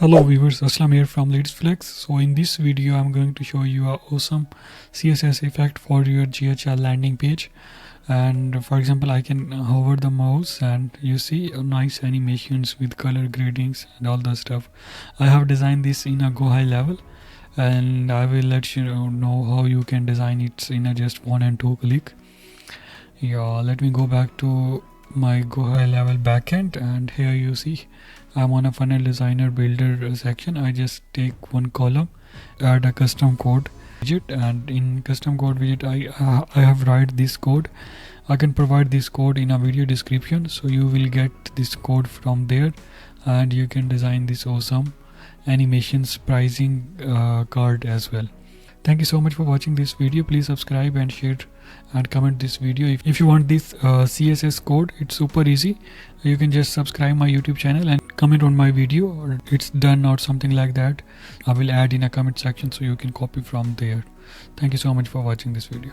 Hello viewers, Aslam here from Latest Flex. So in this video I'm going to show you an awesome CSS effect for your GHL landing page. And for example, I can hover the mouse and you see nice animations with color gradings and all the stuff. I have designed this in a GoHighLevel, and I will let you know how you can design it in a just 1 and 2 click. Yeah, let me go back to my GoHighLevel backend, and here you see I'm on a funnel designer builder section. I just take one column, add a custom code widget, and in custom code widget I have write this code. I can provide this code in a video description, so you will get this code from there and you can design this awesome animations pricing card as well. Thank you so much for watching this video. Please subscribe and share and comment this video. If you want this CSS code, it's super easy. You can just subscribe my YouTube channel and comment on my video, or it's done or something like that. I will add in a comment section so you can copy from there. Thank you so much for watching this video.